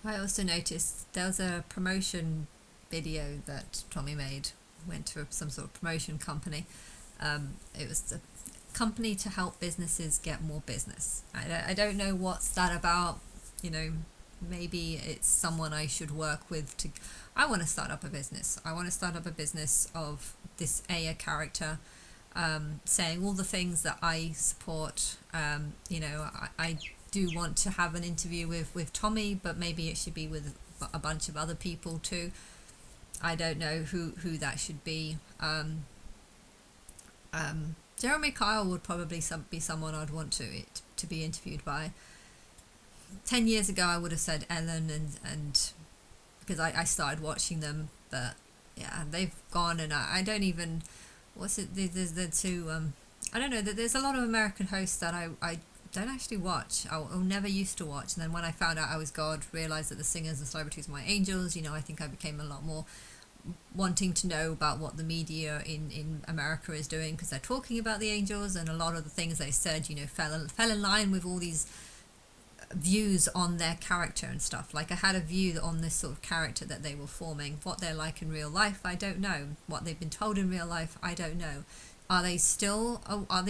I also noticed there was a promotion video that Tommy made. Went to some sort of promotion company. It was a company to help businesses get more business. I don't know what's that about. You know, maybe it's someone I should work with to. I want to start up a business. I want to start up a business of this Aya character, saying all the things that I support. I do want to have an interview with Tommy, but maybe it should be with a bunch of other people too. I don't know who that should be. Jeremy Kyle would probably be someone I'd want to be interviewed by. 10 years ago, I would have said Ellen and because I started watching them, but yeah, they've gone, and I don't even what's it. There's the two. I don't know. There's a lot of American hosts that I don't actually watch. I never used to watch, and then when I found out I was God, realized that the singers and celebrities were my angels. I think I became a lot more wanting to know about what the media in America is doing, because they're talking about the angels, and a lot of the things they said, fell in line with all these views on their character and stuff. Like, I had a view on this sort of character that they were forming. What they're like in real life, I don't know. What they've been told in real life, I don't know. Are they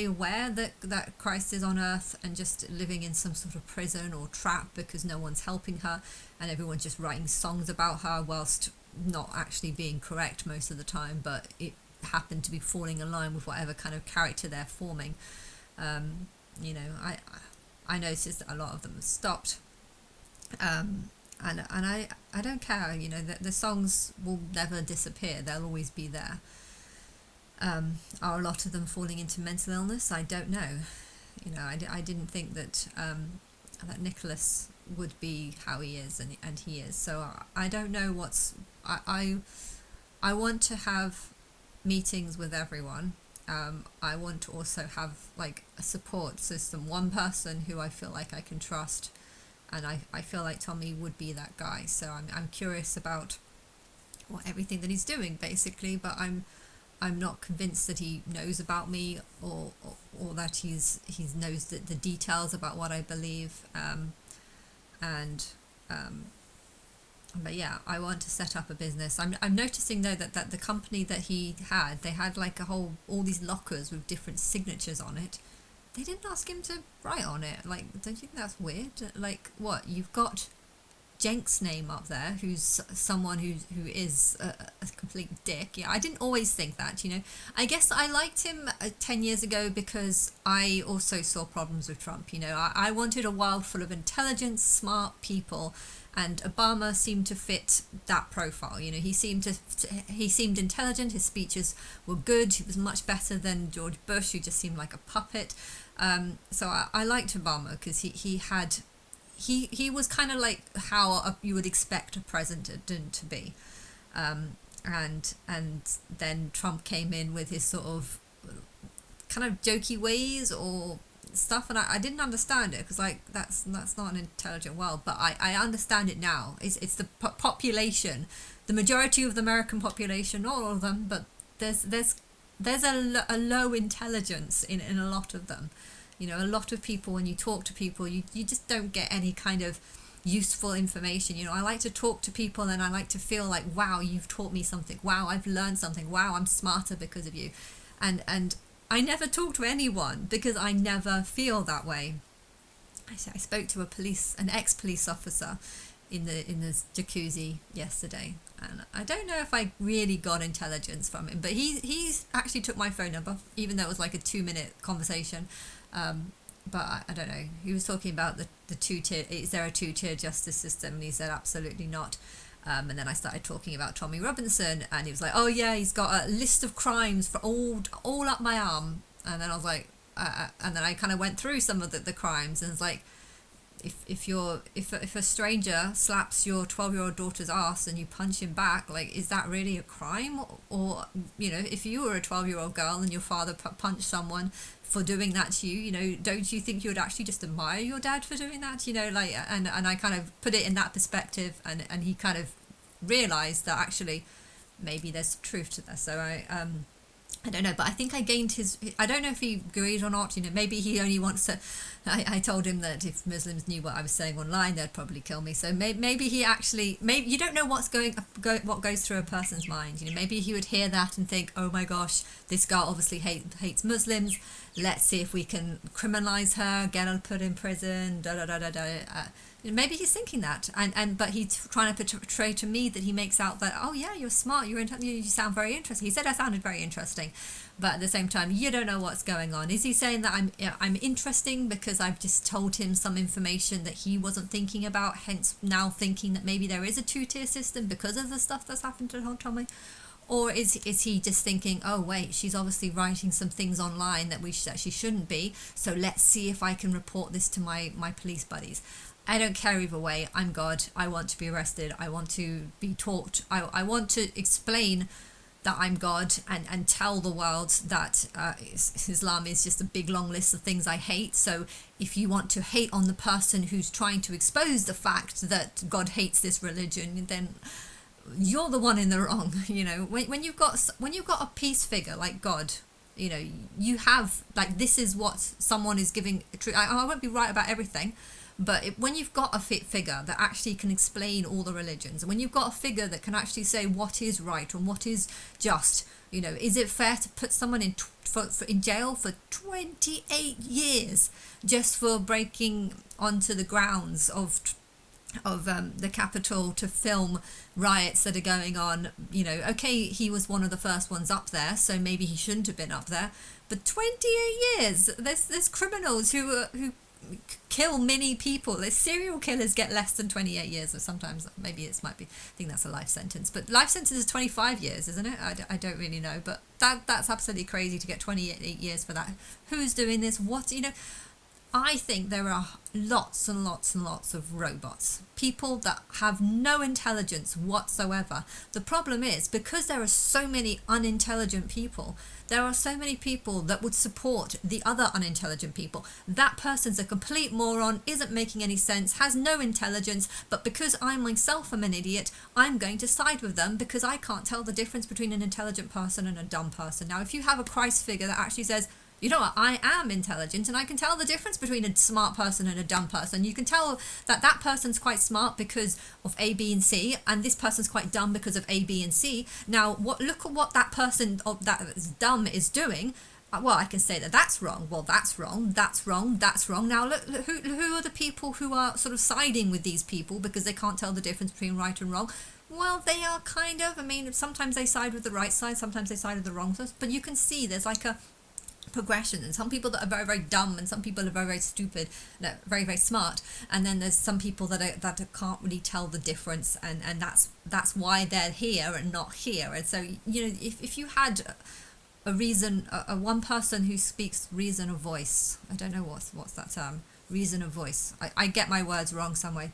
aware that Christ is on earth and just living in some sort of prison or trap because no one's helping her, and everyone's just writing songs about her whilst not actually being correct most of the time, but it happened to be falling in line with whatever kind of character they're forming. I noticed that a lot of them have stopped, and I don't care. The songs will never disappear; they'll always be there. Are a lot of them falling into mental illness? I don't know. I didn't think that that Nicholas would be how he is, and he is. So I don't know what's. I want to have meetings with everyone. I want to also have like a support system, one person who I feel like I can trust, and I feel like Tommy would be that guy. So I'm curious about everything that he's doing basically, but I'm not convinced that he knows about me or that he knows the details about what I believe. But yeah, I want to set up a business. I'm noticing though that the company that they had like all these lockers with different signatures on it. They didn't ask him to write on it. Like, don't you think that's weird? Like, what, you've got Jenk's name up there, who's someone who is a complete dick. Yeah, I didn't always think that. I guess I liked him 10 years ago because I also saw problems with Trump. I wanted a world full of intelligent, smart people, and Obama seemed to fit that profile. He seemed intelligent. His speeches were good. He was much better than George Bush, who just seemed like a puppet. So I liked Obama because he was kind of like how you would expect a president to be. And then Trump came in with his sort of kind of jokey ways or stuff, and I didn't understand it because like that's not an intelligent world, but I understand it now. It's the population, the majority of the American population, not all of them, but there's a low intelligence in a lot of them. A lot of people, when you talk to people, you just don't get any kind of useful information. I like to talk to people and I like to feel like, wow, you've taught me something. Wow, I've learned something. Wow, I'm smarter because of you. And I never talk to anyone because I never feel that way. I spoke to an ex-police officer in the jacuzzi yesterday, and I don't know if I really got intelligence from him, but he's actually took my phone number, even though it was like a 2-minute conversation. But I don't know. He was talking about the two-tier. Is there a two-tier justice system? And he said absolutely not. And then I started talking about Tommy Robinson, and he was like, "Oh yeah, he's got a list of crimes for all up my arm." And then I was like, and then I kind of went through some of the crimes, and it's like, if a stranger slaps your 12-year-old daughter's ass and you punch him back, like, is that really a crime? Or if you were a 12-year-old girl and your father punched someone for doing that to you, don't you think you would actually just admire your dad for doing that? Like, and I kind of put it in that perspective, and he kind of realized that actually maybe there's truth to this. So I don't know, but I think I gained I don't know if he agreed or not. Maybe he only wants I told him that if Muslims knew what I was saying online, they'd probably kill me. So maybe he actually, maybe you don't know what goes through a person's mind. You know, maybe he would hear that and think, oh my gosh, this girl obviously hates Muslims. Let's see if we can criminalize her, get her put in prison. Da da da da da. Maybe he's thinking that, and but he's trying to portray to me that he makes out that, oh yeah, you're smart, you sound very interesting. He said I sounded very interesting, but at the same time, you don't know what's going on. Is he saying that I'm interesting because I've just told him some information that he wasn't thinking about, hence now thinking that maybe there is a two-tier system because of the stuff that's happened to Tommy? Or is he just thinking, oh wait, she's obviously writing some things online that she shouldn't be, so let's see if I can report this to my police buddies. I don't care either way. I'm God. I want to be arrested. I want to be taught. I want to explain that I'm God and tell the world that Islam is just a big long list of things I hate. So if you want to hate on the person who's trying to expose the fact that God hates this religion, then you're the one in the wrong. You know, when you've got a peace figure like God, you know, you have, like, this is what someone is giving. I won't be right about everything. But when you've got a figure that actually can explain all the religions, and when you've got a figure that can actually say what is right and what is just, you know, is it fair to put someone in jail for 28 years just for breaking onto the grounds of the Capitol to film riots that are going on? You know, okay, he was one of the first ones up there, so maybe he shouldn't have been up there. But 28 years, there's criminals who kill many people. The serial killers get less than 28 years, or sometimes maybe it might be, I think that's a life sentence, but life sentence is 25 years, isn't it? I don't really know, but that's absolutely crazy to get 28 years for that. Who's doing this? What, you know? I think there are lots and lots and lots of robots, people that have no intelligence whatsoever. The problem is, because there are so many unintelligent people, there are so many people that would support the other unintelligent people. That person's a complete moron, isn't making any sense, has no intelligence, but because I myself am an idiot, I'm going to side with them because I can't tell the difference between an intelligent person and a dumb person. Now, if you have a Christ figure that actually says, you know what, I am intelligent and I can tell the difference between a smart person and a dumb person. You can tell that that person's quite smart because of A, B, and C, and this person's quite dumb because of A, B, and C. Now, look at what that person that is dumb is doing. Well, I can say that that's wrong. Well, that's wrong. That's wrong. That's wrong. Now, look, who are the people who are sort of siding with these people because they can't tell the difference between right and wrong? Well, they are kind of. I mean, sometimes they side with the right side, sometimes they side with the wrong side. But you can see there's like a progression, and some people that are very, very dumb, and some people are very, very stupid, no, very, very smart, and then there's some people that can't really tell the difference, and that's why they're here and not here. And so, you know, if you had a reason, a one person who speaks reason of voice, I don't know what's that term, reason of voice, I get my words wrong some way.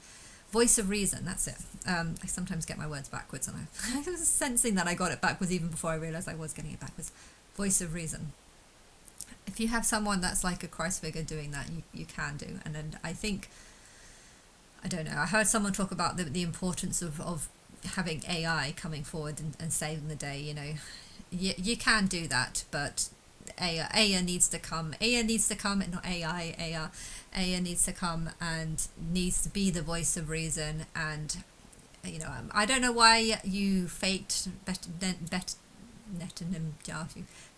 Voice of reason, that's it. I sometimes get my words backwards, and I was sensing that I got it backwards even before I realised I was getting it backwards. Voice of reason. If you have someone that's like a Christ figure doing that, you can do. And then I think, I don't know, I heard someone talk about the importance of having AI coming forward and saving the day. You know, you can do that, but AI needs to come. AI needs to come, and not AI. AI needs to come and needs to be the voice of reason. And, you know, I don't know why you faked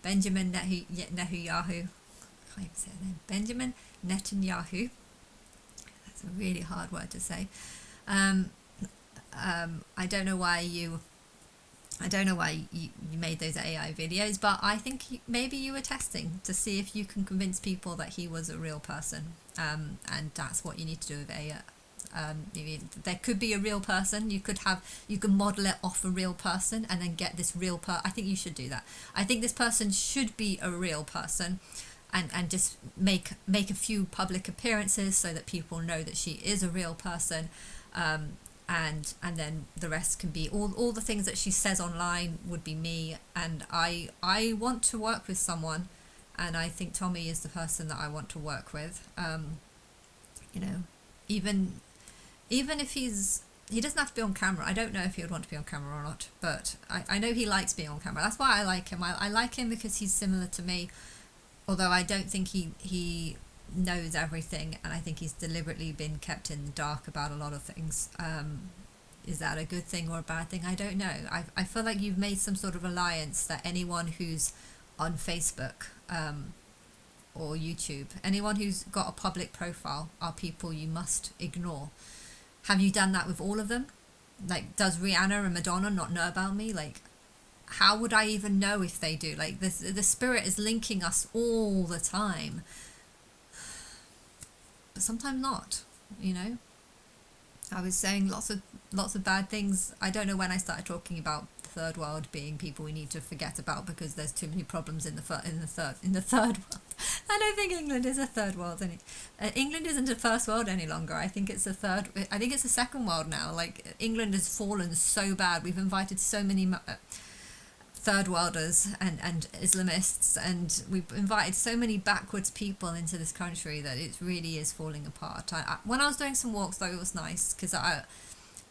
Benjamin Netanyahu. I can't even say his name. Benjamin Netanyahu. That's a really hard word to say. I don't know why you made those AI videos, but I think maybe you were testing to see if you can convince people that he was a real person. And that's what you need to do with AI. There could be a real person. You can model it off a real person and then get this real I think you should do that. I think this person should be a real person, and just make a few public appearances so that people know that she is a real person, and then the rest can be all the things that she says online would be me. And I want to work with someone, and I think Tommy is the person that I want to work with. You know, even if he doesn't have to be on camera. I don't know if he would want to be on camera or not, but I know he likes being on camera. That's why I like him. I like him because he's similar to me, although I don't think he knows everything, and I think he's deliberately been kept in the dark about a lot of things. Is that a good thing or a bad thing? I don't know. I feel like you've made some sort of alliance that anyone who's on Facebook or YouTube, anyone who's got a public profile, are people you must ignore. Have you done that with all of them? Like, does Rihanna and Madonna not know about me? Like, how would I even know if they do? Like, the spirit is linking us all the time, but sometimes not, you know. I was saying lots of bad things. I don't know when I started talking about the third world being people we need to forget about because there's too many problems in the third world. I don't think England is a third world any. England isn't a first world any longer. I think it's a third. I think it's a second world now. Like, England has fallen so bad. We've invited so many third worlders and Islamists, and we've invited so many backwards people into this country that it really is falling apart. When I was doing some walks, though, it was nice because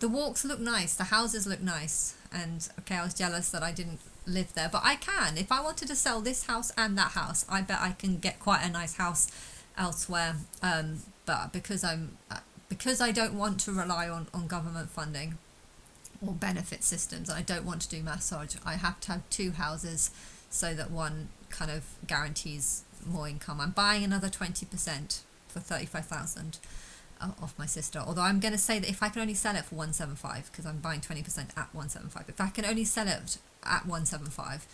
the walks look nice, the houses look nice, and okay, I was jealous that I didn't live there, but I can. If I wanted to sell this house and that house, I bet I can get quite a nice house elsewhere. But because I don't want to rely on government funding or benefit systems, and I don't want to do massage, I have to have two houses so that one kind of guarantees more income. I'm buying another 20% for 35,000 off my sister, although I'm going to say that if I can only sell it for 175, because I'm buying 20% at 175, if I can only sell it at 175,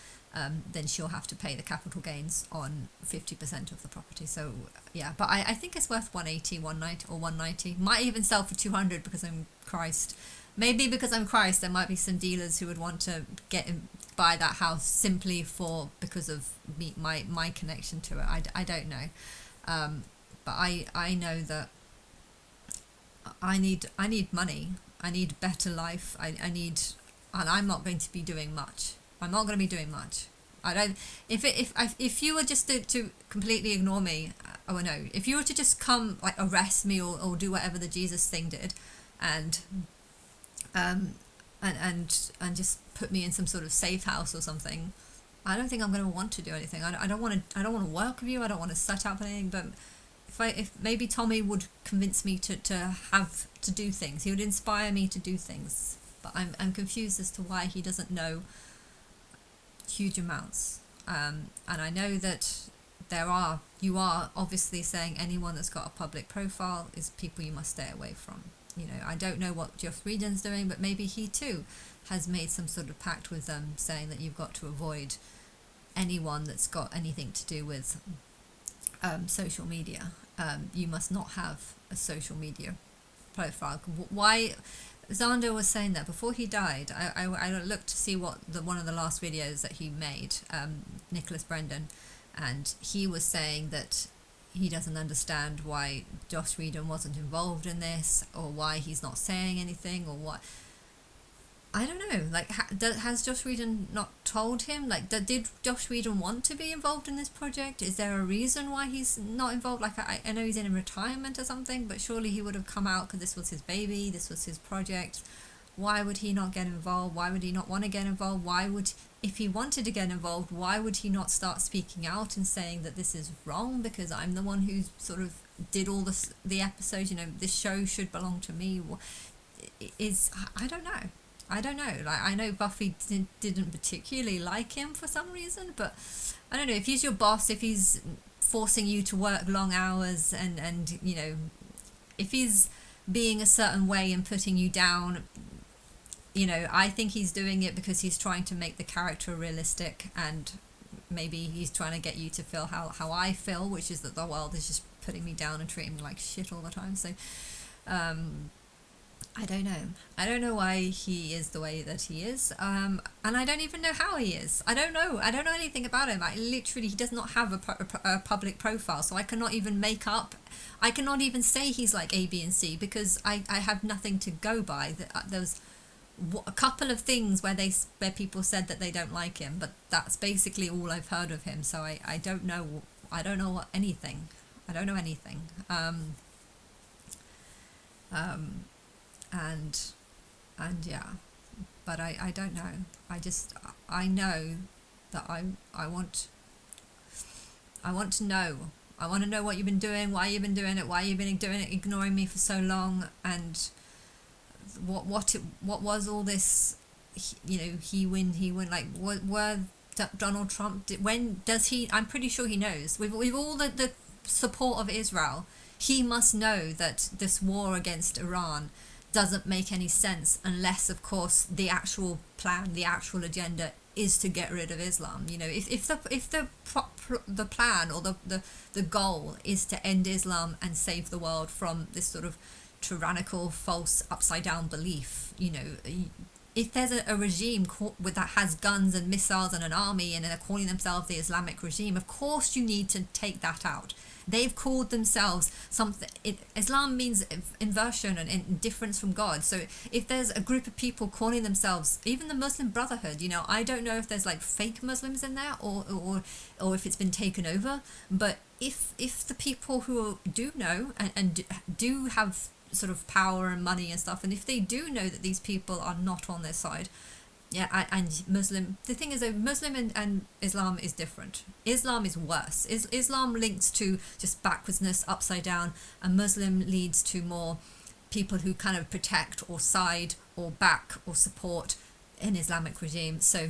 then she'll have to pay the capital gains on 50% of the property. So yeah, but I think it's worth 180, 190 or 190. Might even sell for 200 because I'm Christ. Maybe because I'm Christ, there might be some dealers who would want to buy that house simply because of my connection to it. I don't know, but I know that I need money. I need better life. I need, and I'm not going to be doing much. I'm not going to be doing much. I don't. If you were just to completely ignore me, oh no, if you were to just come, like, arrest me or do whatever the Jesus thing did, and just put me in some sort of safe house or something, I don't think I'm going to want to do anything. I don't want to work with you. I don't want to set up anything. But if maybe Tommy would convince me to have to do things, he would inspire me to do things. But I'm confused as to why he doesn't know huge amounts. And I know that you are obviously saying anyone that's got a public profile is people you must stay away from. You know, I don't know what Joss Whedon's doing, but maybe he too has made some sort of pact with them saying that you've got to avoid anyone that's got anything to do with social media. You must not have a social media profile. Why? Xander was saying that before he died. I looked to see what one of the last videos that he made, Nicholas Brendan, and he was saying that he doesn't understand why Joss Whedon wasn't involved in this, or why he's not saying anything, or what. I don't know. Like, has Joss Whedon not told him? Like, did Joss Whedon want to be involved in this project? Is there a reason why he's not involved? Like, I know he's in retirement or something, but surely he would have come out because this was his baby, this was his project. Why would he not get involved? Why would he not want to get involved? If he wanted to get involved, why would he not start speaking out and saying that this is wrong because I'm the one who sort of did all the episodes, you know, this show should belong to me? I don't know. Like, I know Buffy didn't particularly like him for some reason, but I don't know, if he's your boss, if he's forcing you to work long hours and you know, if he's being a certain way and putting you down, you know, I think he's doing it because he's trying to make the character realistic, and maybe he's trying to get you to feel how I feel, which is that the world is just putting me down and treating me like shit all the time. So I don't know. I don't know why he is the way that he is, and I don't even know how he is. I don't know anything about him. He does not have a public profile, so I cannot even say he's like A, B, and C, because I have nothing to go by. There's a couple of things where people said that they don't like him, but that's basically all I've heard of him. So I don't know. I don't know anything. I don't know anything. And yeah, but I don't know. I know that I want to know I want to know what you've been doing, why you've been doing it, why you've been doing it, ignoring me for so long, and what was all this? He win, he win. Like, were Donald Trump? When does he? I'm pretty sure he knows. With all the support of Israel, he must know that this war against Iran doesn't make any sense unless, of course, the actual plan, the actual agenda is to get rid of Islam. If the plan or the goal is to end Islam and save the world from this sort of tyrannical, false, upside down belief, if there's a regime that has guns and missiles and an army and they're calling themselves the Islamic regime, of course you need to take that out. They've called themselves something. Islam means inversion and difference from God. So if there's a group of people calling themselves, even the Muslim Brotherhood, I don't know if there's like fake Muslims in there or if it's been taken over. But if the people who do know and do have sort of power and money and stuff, and if they do know that these people are not on their side, and Muslim, the thing is though, Muslim and Islam is different. Islam is worse. Islam links to just backwardsness, upside down, and Muslim leads to more people who kind of protect or side or back or support an Islamic regime. So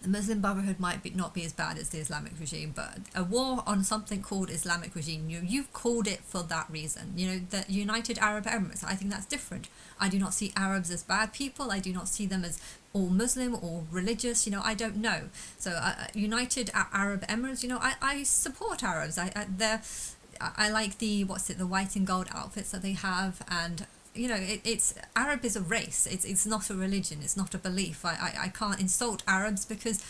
the Muslim Brotherhood might not be as bad as the Islamic regime, but a war on something called Islamic regime, you've called it for that reason. The United Arab Emirates, I think that's different. I do not see Arabs as bad people. I do not see them as all Muslim or religious. I don't know. So United Arab Emirates, I support Arabs. I like the white and gold outfits that they have, and it's Arab is a race. It's not a religion. It's not a belief. I can't insult Arabs because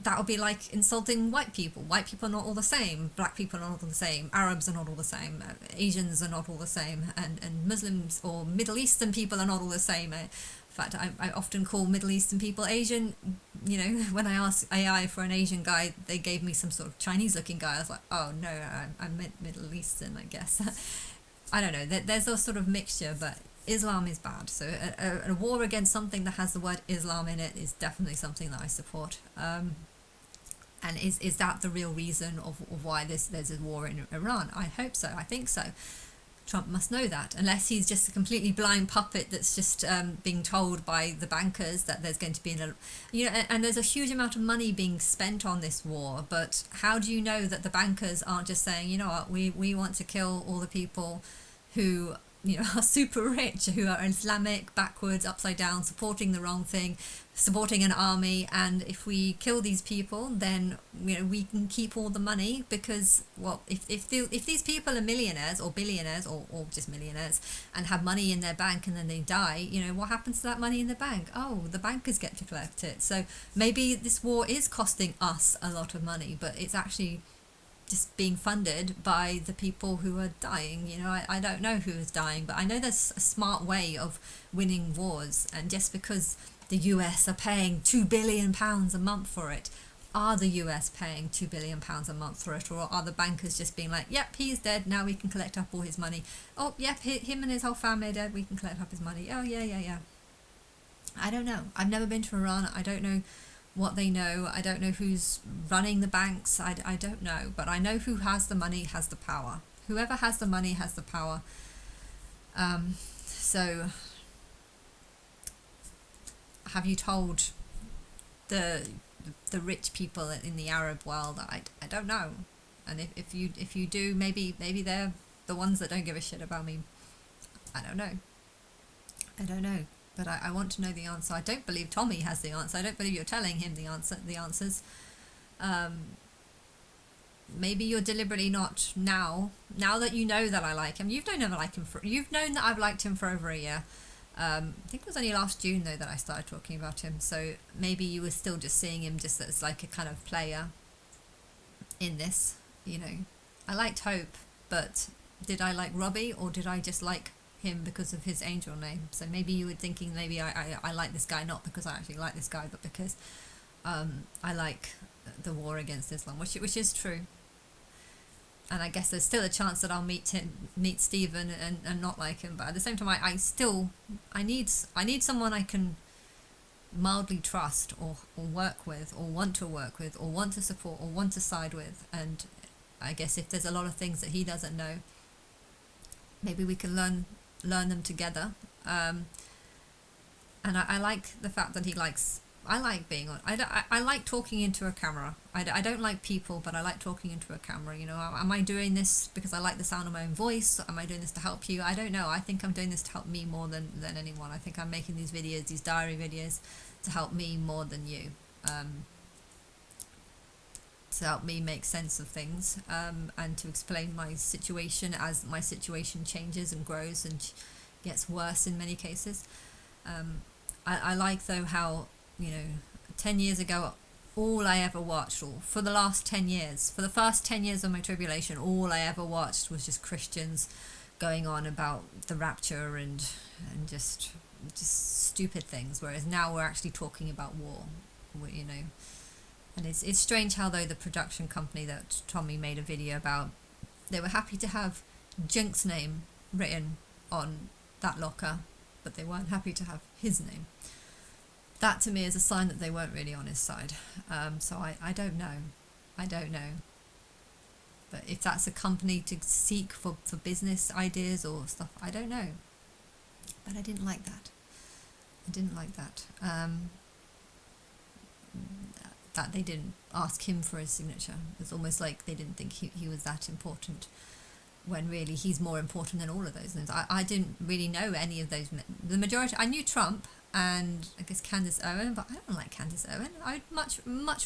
that would be like insulting white people. White people are not all the same. Black people are not all the same. Arabs are not all the same. Asians are not all the same. And Muslims or Middle Eastern people are not all the same. In fact, I often call Middle Eastern people Asian. When I asked AI for an Asian guy, they gave me some sort of Chinese-looking guy. I was like, oh no, I meant Middle Eastern, I guess. I don't know. There's a sort of mixture, but Islam is bad. So a war against something that has the word Islam in it is definitely something that I support. And is that the real reason of why there's a war in Iran? I hope so. I think so. Trump must know that, unless he's just a completely blind puppet that's just being told by the bankers that there's going to be and there's a huge amount of money being spent on this war. But how do you know that the bankers aren't just saying, you know what, we want to kill all the people who are super rich, who are Islamic, backwards, upside down, supporting the wrong thing, supporting an army, and if we kill these people, then we can keep all the money because, well, if these people are millionaires or billionaires or just millionaires and have money in their bank and then they die, what happens to that money in the bank? Oh, the bankers get to collect it. So maybe this war is costing us a lot of money, but it's actually just being funded by the people who are dying. I don't know who is dying, but I know there's a smart way of winning wars. And just because the US are paying £2 billion a month for it, are the US paying £2 billion a month for it, or are the bankers just being like, yep, he's dead, now we can collect up all his money? Oh, yep, him and his whole family are dead, we can collect up his money. Oh, yeah. I don't know. I've never been to Iran. I don't know what they know. I don't know who's running the banks. I don't know, but I know who has the money has the power. Whoever has the money has the power. So have you told the rich people in the Arab world? I don't know. And if you do, maybe they're the ones that don't give a shit about me. I don't know. But I want to know the answer. I don't believe Tommy has the answer. I don't believe you're telling him the answers. Maybe you're deliberately not now that you know that I like him. You've known that I've liked him for over a year. I think it was only last June though that I started talking about him. So maybe you were still just seeing him just as like a kind of player in this. I liked Hope, but did I like Robbie, or did I just like him because of his angel name? So maybe you were thinking maybe I like this guy not because I actually like this guy, but because I like the war against Islam, which is true. And I guess there's still a chance that I'll meet Stephen and not like him, but at the same time I need someone I can mildly trust or work with or want to work with or want to support or want to side with. And I guess if there's a lot of things that he doesn't know, maybe we can learn them together. And I like the fact that he likes. I like being on. I like talking into a camera. I don't like people, but I like talking into a camera. You know, am I doing this because I like the sound of my own voice? Am I doing this to help you? I don't know. I think I'm doing this to help me more than anyone. I think I'm making these videos, these diary videos, to help me more than you. To help me make sense of things, and to explain my situation as my situation changes and grows and gets worse in many cases. I like though how, 10 years ago, all I ever watched, or for the last 10 years, for the first 10 years of my tribulation, all I ever watched was just Christians going on about the rapture and just stupid things, whereas now we're actually talking about war, and it's strange how though the production company that Tommy made a video about, they were happy to have Jenks' name written on that locker, but they weren't happy to have his name. That to me is a sign that they weren't really on his side. So I don't know. But if that's a company to seek for business ideas or stuff, I don't know. But I didn't like that. That they didn't ask him for his signature. It's almost like they didn't think he was that important, when really he's more important than all of those names. I didn't really know any of those. The majority, I knew Trump and I guess Candace Owen, but I don't like Candace Owen. I'd much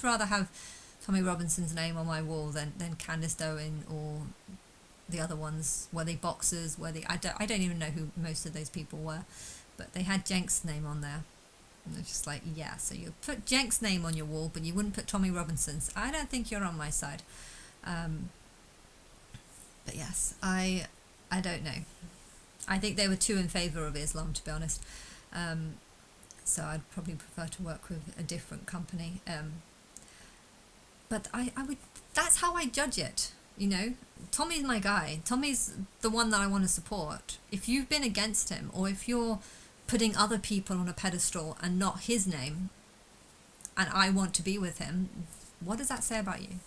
rather have Tommy Robinson's name on my wall than Candace Owen or the other ones. Were they boxers? I don't even know who most of those people were, but they had Jenks' name on there. And it's just like, yeah, so you put Jenks' name on your wall, but you wouldn't put Tommy Robinson's. I don't think you're on my side. But yes, I don't know. I think they were too in favour of Islam, to be honest. So I'd probably prefer to work with a different company. But I would. That's how I judge it. Tommy's my guy. Tommy's the one that I want to support. If you've been against him, or if you're putting other people on a pedestal and not his name, and I want to be with him, what does that say about you?